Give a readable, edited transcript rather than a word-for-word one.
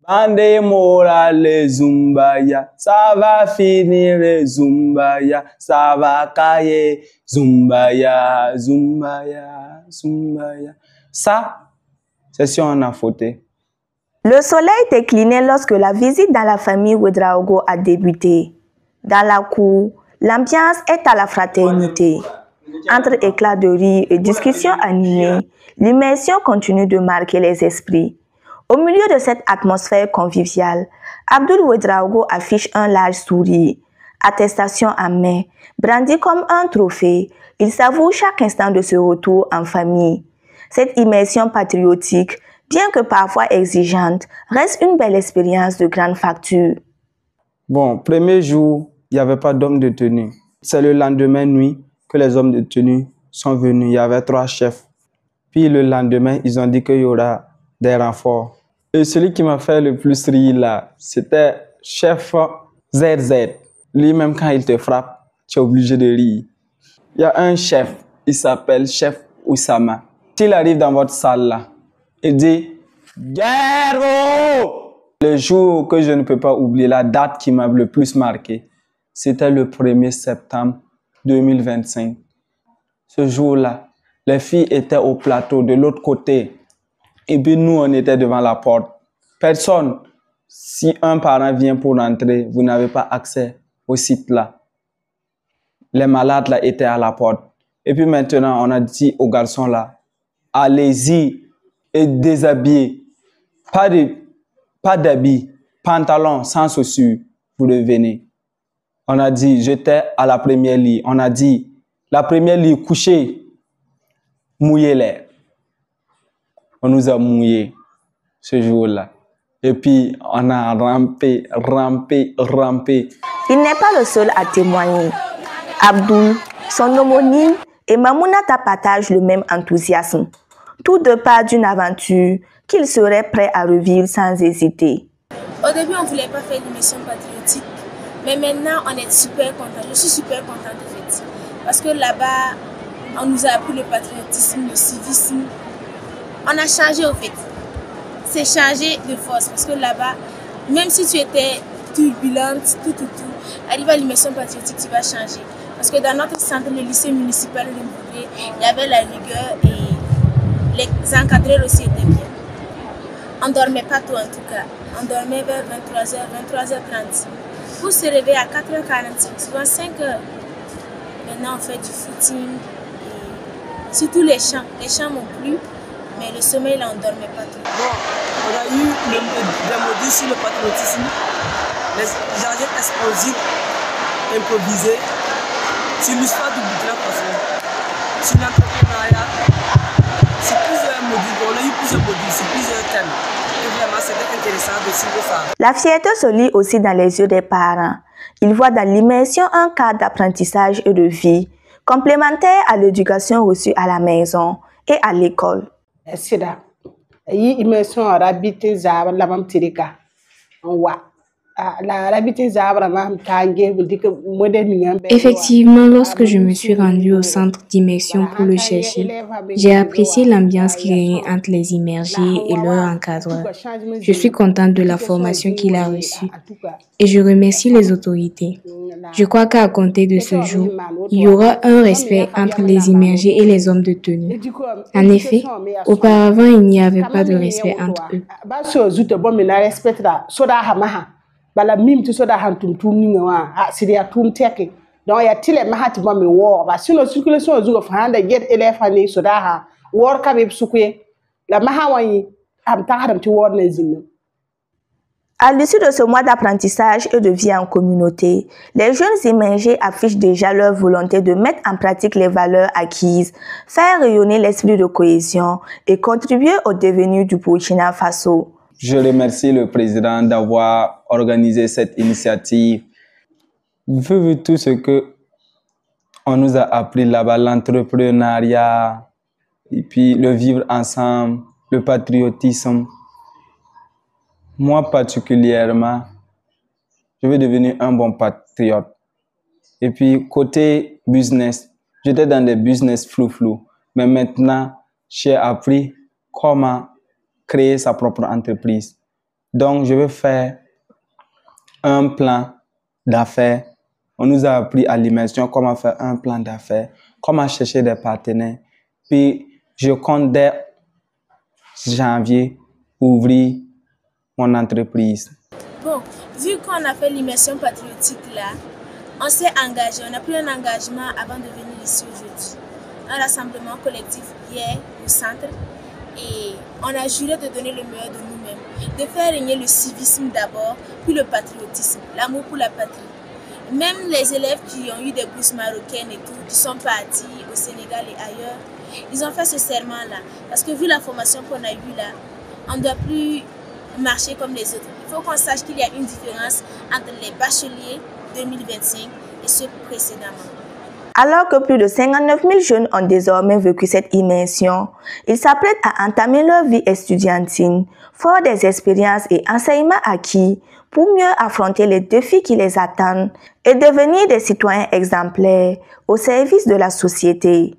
Bande morale zumbaya, ça va finir zumbaya, ça va cailler zumbaya, zumbaya, zumbaya. Ça, c'est si on a fauté. Le soleil déclinait lorsque la visite dans la famille Ouedraogo a débuté. Dans la cour, l'ambiance est à la fraternité. Entre éclats de rire et discussions animées, l'immersion continue de marquer les esprits. Au milieu de cette atmosphère conviviale, Abdoul Ouedraogo affiche un large sourire, attestation en main, brandi comme un trophée. Il savoure chaque instant de ce retour en famille. Cette immersion patriotique, bien que parfois exigeante, reste une belle expérience de grande facture. Bon, premier jour, il n'y avait pas d'hommes de tenue. C'est le lendemain nuit que les hommes de tenue sont venus. Il y avait 3 chefs. Puis le lendemain, ils ont dit qu'il y aura des renforts. Et celui qui m'a fait le plus rire là, c'était chef ZZ. Lui-même, quand il te frappe, tu es obligé de rire. Il y a un chef, il s'appelle chef Oussama. S'il arrive dans votre salle là, il dit « Guerre !» Le jour que je ne peux pas oublier, la date qui m'a le plus marqué, c'était le 1er septembre 2025. Ce jour-là, les filles étaient au plateau de l'autre côté. Et puis nous, on était devant la porte. Personne, si un parent vient pour rentrer, vous n'avez pas accès au site là. Les malades là étaient à la porte. Et puis maintenant, on a dit aux garçons là, allez-y et déshabillez. Pas d'habits, pantalon sans chaussures, vous revenez. On a dit, j'étais à la première lit. On a dit, la première lit, couchez, mouillez-les. On nous a mouillés ce jour-là. Et puis, on a rampé. Il n'est pas le seul à témoigner. Abdoul, son homonyme et Mamounata partagent le même enthousiasme. Tous deux partent d'une aventure qu'ils seraient prêts à revivre sans hésiter. Au début, on ne voulait pas faire l'immersion patriotique, mais maintenant, on est super content. Je suis super contente en fait. Parce que là-bas, on nous a appris le patriotisme, le civisme. On a changé au fait. C'est changé de force parce que là-bas, même si tu étais turbulente, arrivé à l'immersion patriotique, tu vas changer. Parce que dans notre centre, le lycée municipal de Mbouré, il y avait la rigueur et les encadreurs aussi étaient bien. On ne dormait pas tout en tout cas. On dormait vers 23h, 23h30. Pour se réveiller à 4h45, souvent 5h. Maintenant, on fait du footing. Et surtout les chants. Les chants m'ont plu, mais le sommeil, là, on ne dormait pas tout. Bon, on a eu des modules sur le patriotisme, les jardins explosifs, improvisés, sur l'histoire du Burkina Faso, sur l'entrepreneuriat. C'est plusieurs modules, on a eu plusieurs modules sur plusieurs thèmes. Et vraiment, c'était intéressant de suivre ça. La fierté se lit aussi dans les yeux des parents. Ils voient dans l'immersion un cadre d'apprentissage et de vie, complémentaire à l'éducation reçue à la maison et à l'école. Immersion Effectivement, lorsque je me suis rendue au centre d'immersion pour le chercher, j'ai apprécié l'ambiance qui régnait entre les immergés et leurs encadreurs. Je suis contente de la formation qu'il a reçue et je remercie les autorités. Je crois qu'à compter de ce jour, il y aura un respect entre les immergés et les hommes de tenue. En effet, auparavant, il n'y avait pas de respect entre eux. Bala mim tu soda hantum tum ni ngawa sidia tum teke donc ya tile mahati ba mi wo ba sino circulation zugo fanda get elefani soda ha wor ka be sukuye la mahawani am ta hadam ti wor na zinna. À l'issue de ce mois d'apprentissage et de vie en communauté, les jeunes immergés affichent déjà leur volonté de mettre en pratique les valeurs acquises, faire rayonner l'esprit de cohésion et contribuer au devenir du Burkina Faso. Je remercie le président d'avoir organisé cette initiative. Vu tout ce que on nous a appris là-bas, l'entrepreneuriat, et puis le vivre ensemble, le patriotisme. Moi particulièrement, je veux devenir un bon patriote. Et puis côté business, j'étais dans des business flou. Mais maintenant, j'ai appris comment créer sa propre entreprise. Donc, je vais faire un plan d'affaires. On nous a appris à l'immersion comment faire un plan d'affaires, comment chercher des partenaires. Puis, je compte dès janvier ouvrir mon entreprise. Bon, vu qu'on a fait l'immersion patriotique là, on s'est engagé, on a pris un engagement avant de venir ici aujourd'hui. Un rassemblement collectif hier au centre et on a juré de donner le meilleur de nous-mêmes, de faire régner le civisme d'abord, puis le patriotisme, l'amour pour la patrie. Même les élèves qui ont eu des bourses marocaines et tout, qui sont partis au Sénégal et ailleurs, ils ont fait ce serment-là. Parce que vu la formation qu'on a eue là, on ne doit plus marcher comme les autres. Il faut qu'on sache qu'il y a une différence entre les bacheliers 2025 et ceux précédemment. Alors que plus de 59 000 jeunes ont désormais vécu cette immersion, ils s'apprêtent à entamer leur vie estudiantine, fort des expériences et enseignements acquis pour mieux affronter les défis qui les attendent et devenir des citoyens exemplaires au service de la société.